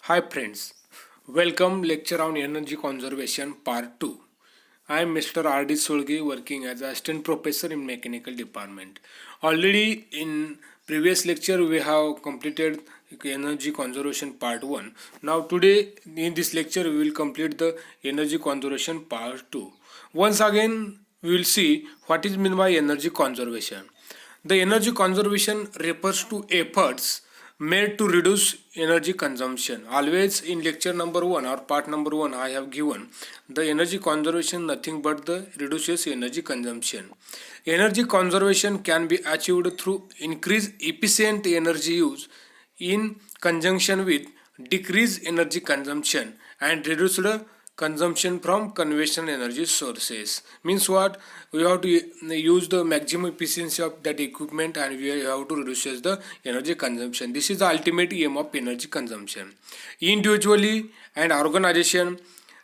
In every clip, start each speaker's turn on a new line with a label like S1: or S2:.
S1: Hi friends, welcome lecture on energy conservation part 2. I am Mr. R.D. Solgi working as assistant professor in mechanical department. Already in previous lecture we have completed energy conservation part 1. Now today in this lecture we will complete the energy conservation part 2. Once again we will see what is meant by energy conservation. The energy conservation refers to efforts made to reduce energy consumption. Always in lecture number 1 or part number 1 I have given the energy conservation nothing but the reduces energy consumption. Energy conservation can be achieved through increased efficient energy use in conjunction with decreased energy consumption and reduced consumption from conventional energy sources. Means what? We have to use the maximum efficiency of that equipment and we have to reduce the energy consumption. This is the ultimate aim of energy consumption. Individually and organization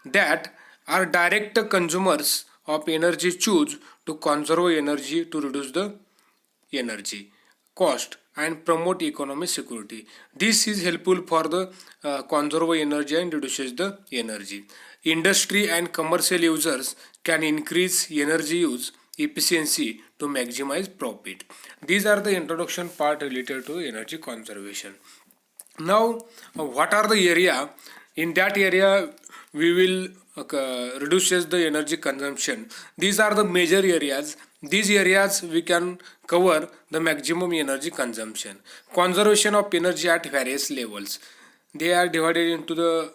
S1: that are direct consumers of energy choose to conserve energy to reduce the energy cost and promote economic security. This is helpful for the conserve energy and reduces the energy. Industry and commercial users can increase energy use efficiency to maximize profit. These are the introduction part related to energy conservation. Now what are the area? In that area we will reduces the energy consumption. These are the major areas. These areas we can cover the maximum energy consumption. Conservation of energy at various levels. They are divided into the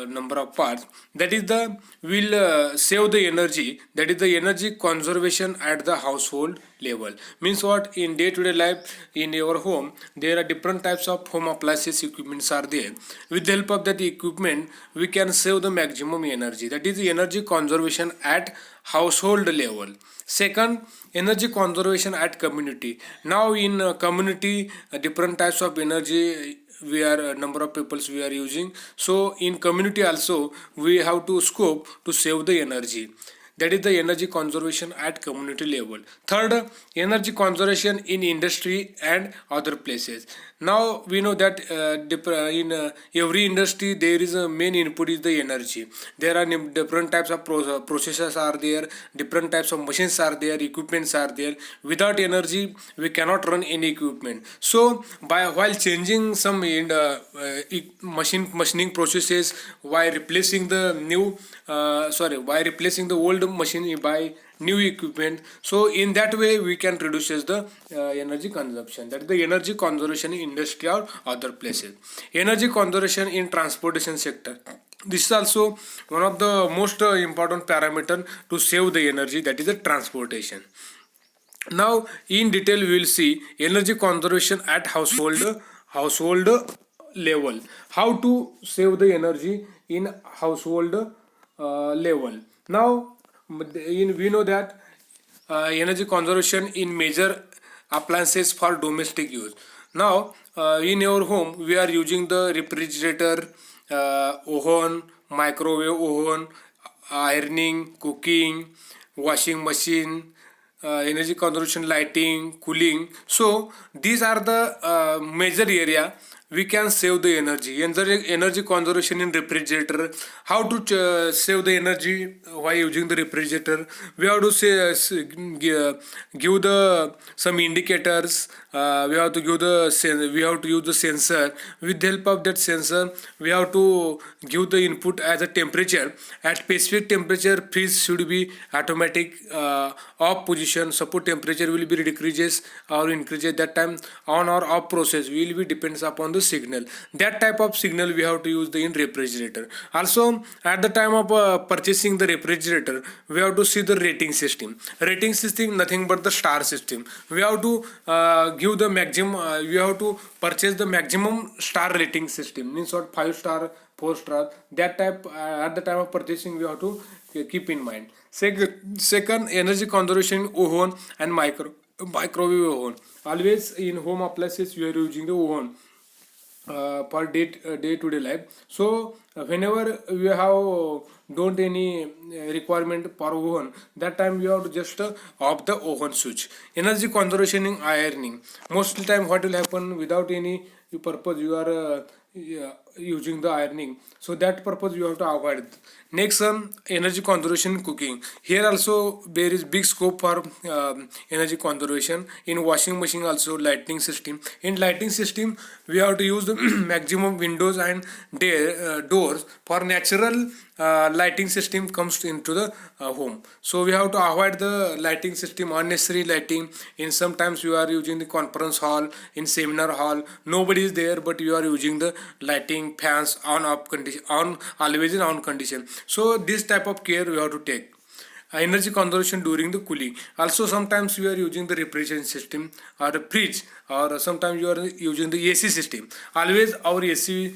S1: number of parts. That is the will save the energy. That is the energy conservation at the household level. Means what? In day-to-day life in your home there are different types of home appliances equipments are there. With the help of that equipment we can save the maximum energy. That is the energy conservation at household level. Second, energy conservation at community. Now in community different types of energy we are number of peoples we are using. So in community also we have to scope to save the energy. That is the energy conservation at community level. Third, energy conservation in industry and other places. Now we know that in every industry there is a main input is the energy. There are different types of processes are there, different types of machines are there, equipments are there. Without energy we cannot run any equipment. So by while changing some in machining processes, while replacing the new by replacing the old machine by new equipment, so in that way we can reduces the energy consumption. That is the energy conservation in industry or other places. Energy conservation in transportation sector. This is also one of the most important parameter to save the energy, that is the transportation. Now in detail we will see energy conservation at household level. How to save the energy in household level. Now we know that energy conservation in major appliances for domestic use. Now in your home we are using the refrigerator, oven, microwave oven, ironing, cooking, washing machine, energy conservation, lighting, cooling. So these are the major area we can save the energy. Energy conservation in refrigerator. How to save the energy while using the refrigerator? We have to say give the some indicators. We have to give we have to use the sensor. With the help of that sensor we have to give the input as a temperature. At specific temperature fridge should be automatic off position. Suppose temperature will be decreases or increases, that time on or off process will be depends upon the signal. That type of signal we have to use the in refrigerator. Also at the time of purchasing the refrigerator we have to see the rating system. Rating system nothing but the star system. We have to give the maximum we have to purchase the maximum star rating system. Means what? 5 star, 4 star, that type at the time of purchasing we have to keep in mind. Second, energy conservation oven and microwave oven. Always in home appliances we are using the oven for day to day life. So whenever we have don't any requirement for oven, that time we have to just off the oven switch. Energy conservation in ironing. Most of the time what will happen, without any purpose you are using the ironing, so that purpose you have to avoid. Next, energy conservation in cooking. Here also there is big scope for energy conservation in washing machine, also lighting system. In lighting system we have to use the maximum windows and doors for natural lighting system comes into the home. So we have to avoid the lighting system, unnecessary lighting. In sometimes you are using the conference hall, in seminar hall, nobody is there, but you are using the lighting fans on off condition, on always in on condition. So this type of care we have to take. Energy conservation during the cooling. Also sometimes you are using the refrigeration system or the fridge, or sometimes you are using the AC system. Always our AC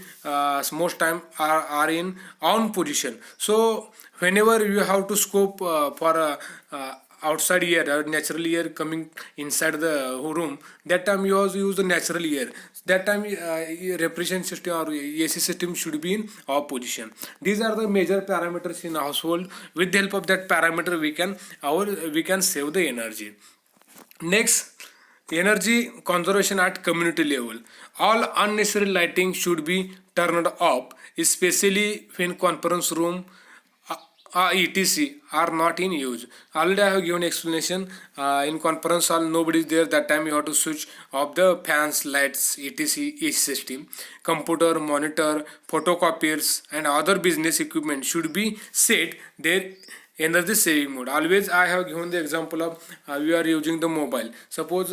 S1: most time are in on position. So whenever you have to scope for outside air or natural air coming inside the room, that time you also use the natural air. That time refrigeration system or AC system should be in off position. These are the major parameters in household. With the help of that parameter we can save the energy. Next, energy conservation at community level. All unnecessary lighting should be turned off, especially when conference room etc are not in use. Already I have given explanation. In conference hall nobody is there, that time you have to switch off the fans, lights, etc each system. Computer, monitor, photocopiers and other business equipment should be set there energy saving mode. Always I have given the example of we are using the mobile. Suppose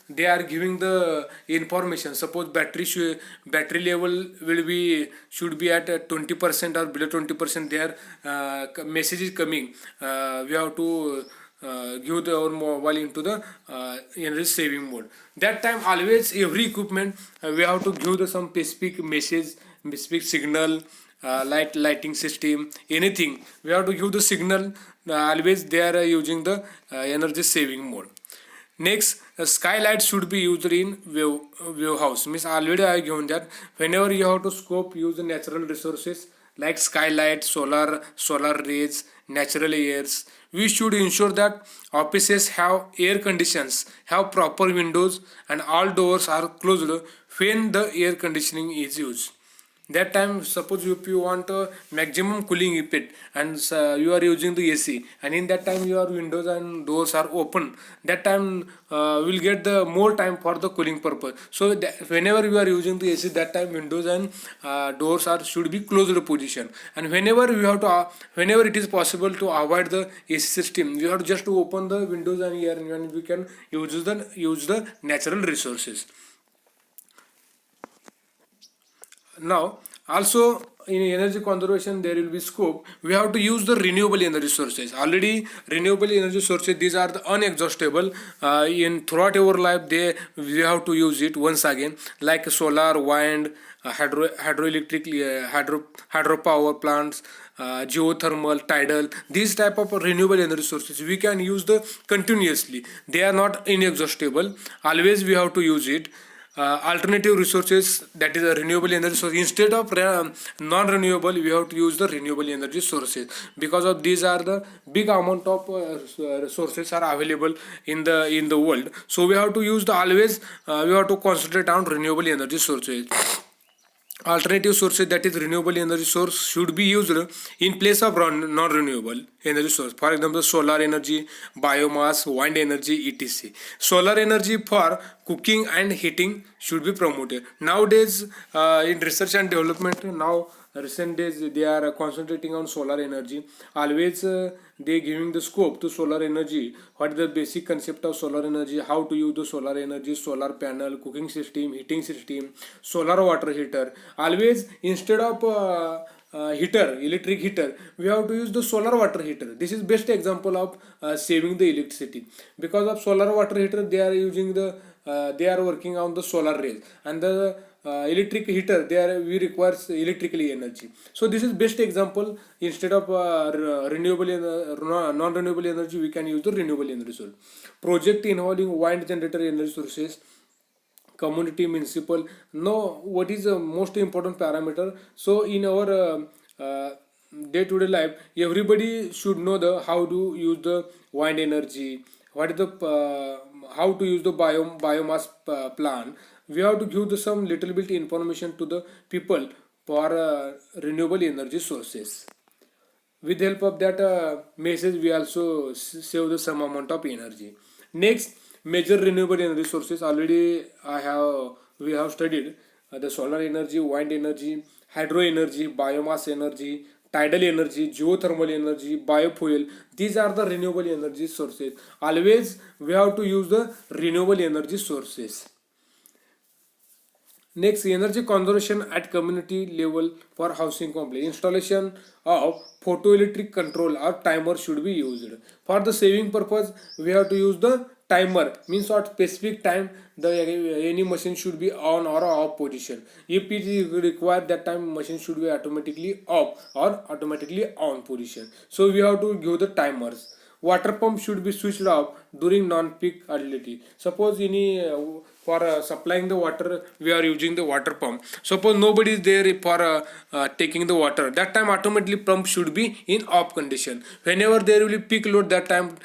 S1: they are giving the information. Suppose battery level will be should be at 20% or below 20%. Their message is coming. We have to give our mobile into the energy saving mode. That time always every equipment we have to give the some specific message, specific signal, lighting system, anything we have to give the signal. Always they are using the energy saving mode. Next, skylight should be used in view house. Means already I have given that whenever you have to scope use the natural resources like skylight, solar rays, natural airs. We should ensure that offices have air conditions, have proper windows, and all doors are closed when the air conditioning is used. That time suppose if you want a maximum cooling effect and you are using the AC, and in that time your windows and doors are open, that time will get the more time for the cooling purpose. So whenever you are using the AC, that time windows and doors are should be closed position. And whenever you have to whenever it is possible to avoid the AC system, you have just to open the windows and air, and we can use the natural resources. Now also in energy conservation there will be scope. We have to use the renewable energy sources. Already renewable energy sources, these are the unexhaustible. In throughout our life we have to use it once again, like solar, wind, hydroelectric, hydropower plants, geothermal, tidal. These type of renewable energy sources we can use the continuously. They are not inexhaustible. Always we have to use it. Alternative resources, that is a renewable energy source. Instead of non-renewable, we have to use the renewable energy sources. Because of these are the big amount of resources are available in the world. So we have to use the always we have to concentrate on renewable energy sources. Alternative sources, that is renewable energy source, should be used in place of non-renewable energy source. For example, solar energy, biomass, wind energy, etc. Solar energy for cooking and heating should be promoted. Nowadays in research and development, now recent days they are concentrating on solar energy. Always they giving the scope to solar energy. What is the basic concept of solar energy, how to use the solar energy, solar panel, cooking system, heating system, solar water heater. Always instead of heater, electric heater, we have to use the solar water heater. This is best example of saving the electricity. Because of solar water heater, they are using the they are working on the solar rays, and the electric heater we requires electrically energy. So this is best example. Instead of non-renewable energy, we can use the renewable energy source. Project involving wind generator energy sources, community, municipal. Know what is the most important parameter. So in our day-to-day life, everybody should know the how to use the wind energy, what is the how to use the biomass plant. We have to give the some little bit information to the people for renewable energy sources. With help of that message, we also save the some amount of energy. Next, major renewable energy sources. Already we have studied the solar energy, wind energy, hydro energy, biomass energy, tidal energy, geothermal energy, biofuel. These are the renewable energy sources. Always we have to use the renewable energy sources. Next, energy conservation at community level for housing complex. Installation of photoelectric control or timer should be used. For the saving purpose, we have to use the timer. Means at specific time, the any machine should be on or off position. If it is required, that time machine should be automatically off or automatically on position. So we have to give the timers. Water pump should be switched off during non-peak utility. Suppose any for supplying the water, we are using the water pump. Suppose nobody is there for taking the water. That time automatically pump should be in off condition. Whenever there will be peak load, that time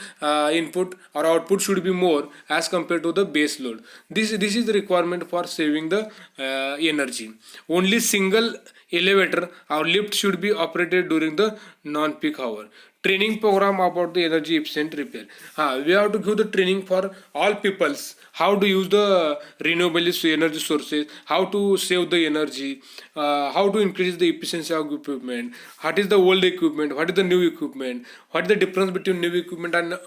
S1: input or output should be more as compared to the base load. This is the requirement for saving the energy. Only single elevator or lift should be operated during the non-peak hour. Training program about the energy efficient repair. We have to give the training for all peoples how to use the renewable energy sources, how to save the energy, how to increase the efficiency of equipment, what is the old equipment, what is the new equipment, what is the difference between new equipment and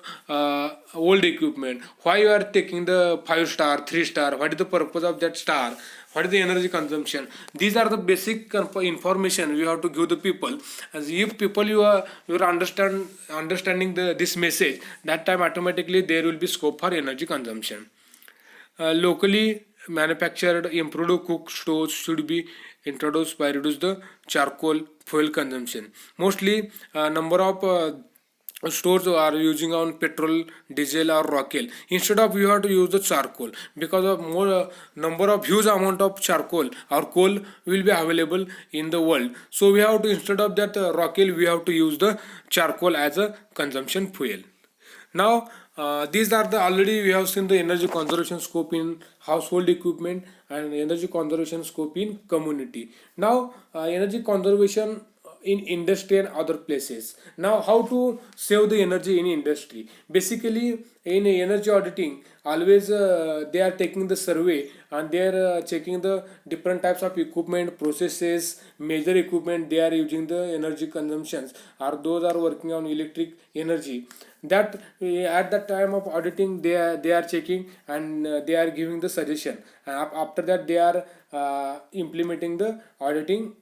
S1: old equipment, why you are taking the 5 star 3 star, what is the purpose of that star, what is the energy consumption. These are the basic information we have to give the people. As if people you are understanding this message, that time automatically there will be scope for energy consumption. Locally manufactured improved cook stoves should be introduced by reduce the charcoal fuel consumption. Mostly number of stores are using on petrol, diesel or rocket. Instead of you have to use the charcoal, because of more number of huge amount of charcoal or coal will be available in the world. So we have to, instead of that rocket, we have to use the charcoal as a consumption fuel. Now these are the, already we have seen the energy conservation scope in household equipment and energy conservation scope in community. Now energy conservation in industry and other places. Now how to save the energy in industry? Basically in energy auditing, always they are taking the survey and they are checking the different types of equipment, processes, major equipment they are using the energy consumptions, or those are working on electric energy. That at the time of auditing they are checking and they are giving the suggestion. After that they are implementing the auditing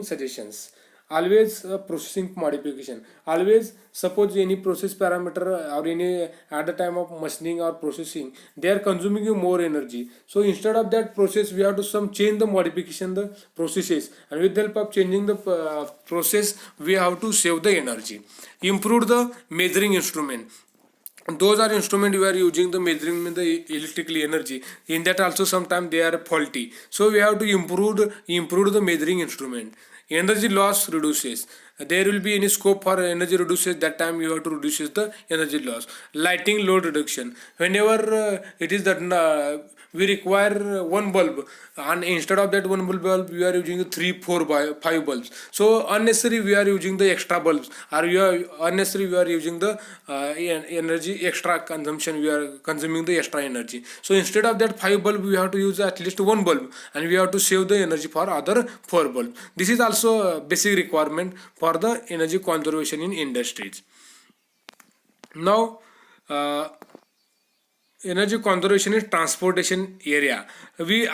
S1: suggestions. Always processing modification. Always suppose any process parameter or any at the time of machining or processing, they are consuming you more energy. So instead of that process, we have to some change the modification the processes, and with the help of changing the process, we have to save the energy. Improve the measuring instrument. Those are instrument we are using the measuring the electrical energy. In that also sometimes they are faulty. So we have to improve the measuring instrument. Energy loss reduces. There will be any scope for energy reduces, that time you have to reduce the energy loss. Lighting load reduction. Whenever it is that we require one bulb, and instead of that one bulb we are using 3 4 5 bulbs. So unnecessary we are using the extra bulbs, or unnecessary we are using the energy extra consumption, we are consuming the extra energy. So instead of that 5 bulb we have to use at least one bulb, and we have to save the energy for other 4 bulbs. This is also a basic requirement for the energy conservation in industries. Now energy conservation in transportation area. We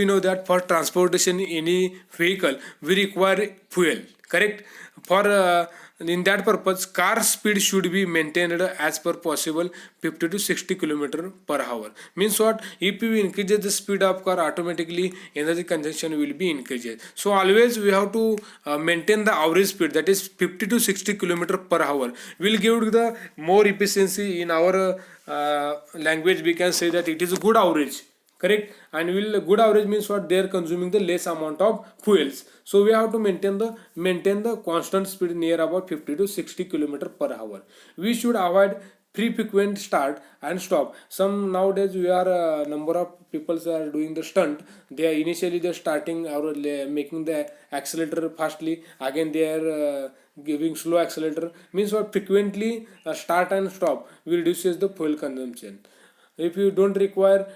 S1: know that for transportation any vehicle we require fuel, correct? For in that purpose car speed should be maintained as per possible 50 to 60 kilometer per hour. Means what? If we increase the speed of car, automatically energy consumption will be increased. So always we have to maintain the average speed, that is 50 to 60 kilometer per hour. Will give the more efficiency. In our language we can say that it is a good average, correct? And will good average means what? They are consuming the less amount of fuels. So we have to maintain the constant speed near about 50 to 60 kilometer per hour. We should avoid frequent start and stop. Some nowadays we are number of people are doing the stunt. They are initially they're starting or making the accelerator fastly, again they are giving slow accelerator. Means what, frequently start and stop will reduces the fuel consumption. If you don't require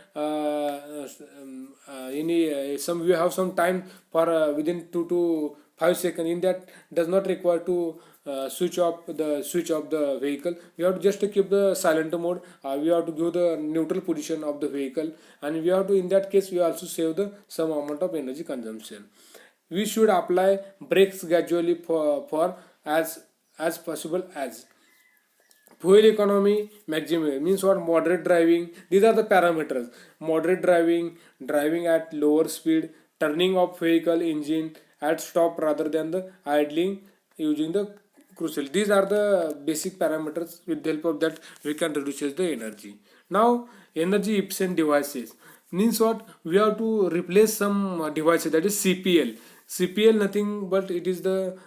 S1: any some, you have some time for within 2 to 5 seconds, in that does not require to switch off the vehicle. We have to just to keep the silent mode. We have to give the neutral position of the vehicle, and we have to, in that case we also save the some amount of energy consumption. We should apply brakes gradually for as possible as fuel economy maximum. Means what, moderate driving. These are the parameters: moderate driving, driving at lower speed, turning off vehicle engine at stop rather than the idling using the crucial. These are the basic parameters. With the help of that we can reduce the energy. Now, energy efficient devices means what, we have to replace some devices, that is CPL nothing but it is the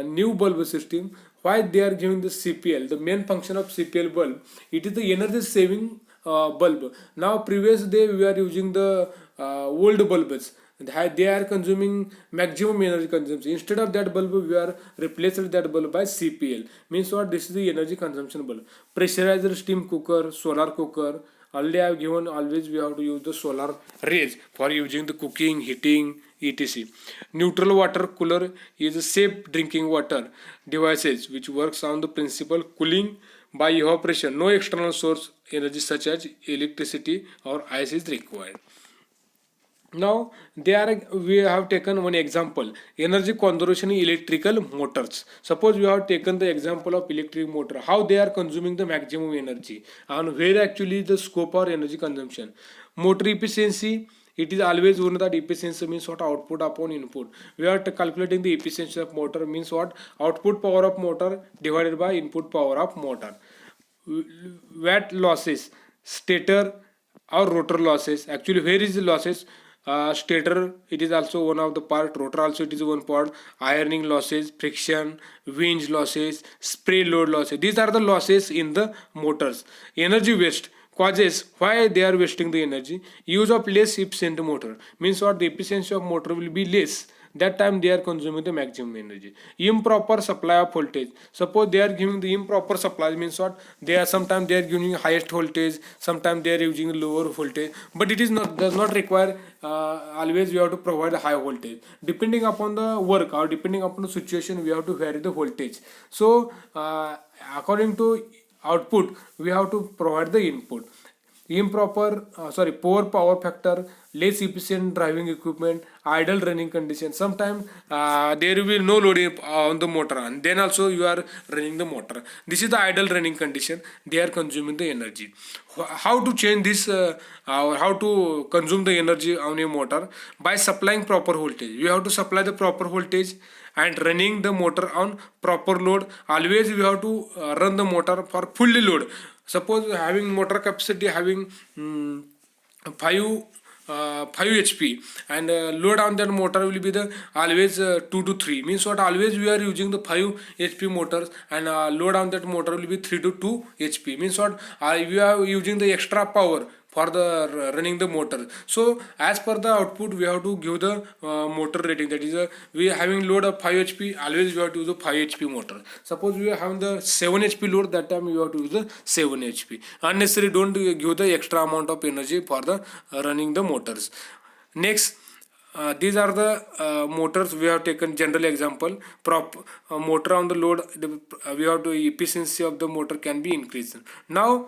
S1: new bulb system. Why they are giving the CPL? The main function of CPL bulb, it is the energy saving bulb. Now previous day we are using the old bulbs, they are consuming maximum energy consumption. Instead of that bulb we are replaced that bulb by CPL. Means what, this is the energy consumption bulb. Pressurized steam cooker, solar cooker, already I have given, always we have to use the solar rays for using the cooking, heating, etc. Neutral water cooler is a safe drinking water devices which works on the principle cooling by evaporation. No external source energy such as electricity or ice is required. Now we have taken one example, energy conservation in electrical motors. Suppose we have taken the example of electric motor, how they are consuming the maximum energy and where actually the scope or energy consumption. Motor efficiency, it is always known that efficiency means what, output upon input. We are calculating the efficiency of motor, means what, output power of motor divided by input power of motor. Watt losses, stator or rotor losses. Actually where is the losses? Stator, it is also one of the part, rotor also it is one part. Ironing losses, friction, winch losses, spray load losses, these are the losses in the motors. Energy waste causes, why they are wasting the energy. Use of less efficient motor, means what, the efficiency of motor will be less, that time they are consuming the maximum energy. Improper supply of voltage, suppose they are giving the improper supply, means what, they are sometimes they are giving highest voltage, sometimes they are using lower voltage, but it is not, does not require always we have to provide a high voltage. Depending upon the work or depending upon the situation we have to vary the voltage. So according to output we have to provide the input. Improper poor power factor, less efficient driving equipment, idle running condition. Sometimes there will be no loading on the motor and then also you are running the motor. This is the idle running condition, they are consuming the energy. How to change this or how to consume the energy on a motor? By supplying proper voltage. You have to supply the proper voltage and running the motor on proper load. Always we have to run the motor for fully load. Suppose having motor capacity having 5 HP and load on that motor will be the always 2 to 3, means what, always we are using the 5 HP motors and load on that motor will be 3 to 2 HP, means what, we are using the extra power for the running the motor. So as per the output we have to give the motor rating, that is we are having load of 5 HP, always we have to use the 5 HP motor. Suppose we are having the 7 HP load, that time we have to use the 7 HP. Unnecessary, don't give the extra amount of energy for the running the motors. Next, these are the motors we have taken general example. Motor on the load, we have to efficiency of the motor can be increased. Now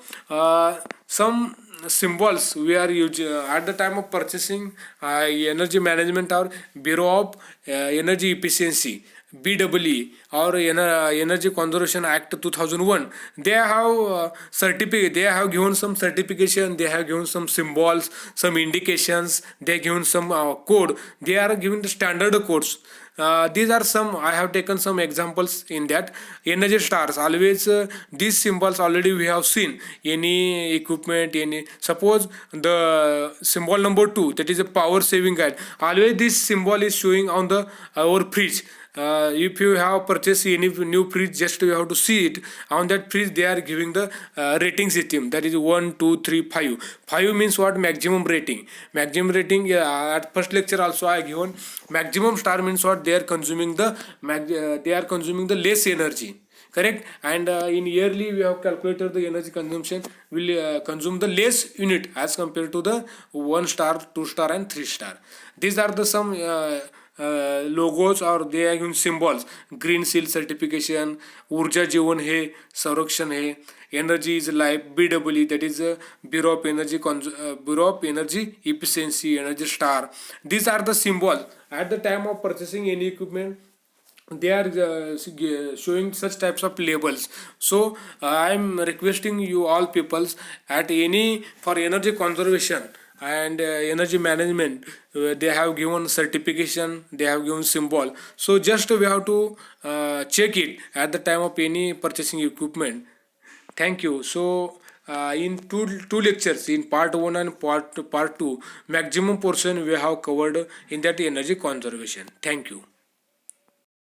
S1: some symbols we are using at the time of purchasing energy management or Bureau of Energy Efficiency, BEE, or Energy Conservation Act 2001. They have certificate, they have given some certification, they have given some symbols, some indications, they have given some code, they are giving the standard codes. These are some, I have taken some examples in that. Energy stars, always these symbols already we have seen. Any equipment, any, suppose the symbol number 2, that is a power saving guide, always this symbol is showing on the our fridge. if you have purchased any new fridge, just you have to see it. On that fridge they are giving the rating system, that is 1, 2, 3, 5. 5 means what? Maximum rating. Maximum rating, at first lecture also I given. Maximum star means what? They are consuming the less energy, correct? And in yearly we have calculated the energy consumption will consume the less unit as compared to the 1 star, 2 star and 3 star. These are the some logos, or they are symbols. Green seal certification, ऊर्जा जीवन है, संरक्षण है, energy is life, BEE, that is Bureau of Energy Bureau of Energy Efficiency, Energy Star. These are the symbols. At the time of purchasing any equipment, they are showing such types of labels. So I am requesting you all peoples, at any for energy conservation and energy management, they have given certification, they have given symbol. So just we have to check it at the time of any purchasing equipment. Thank you. So in two lectures, in part 1 and part 2, maximum portion we have covered in that energy conservation. Thank you.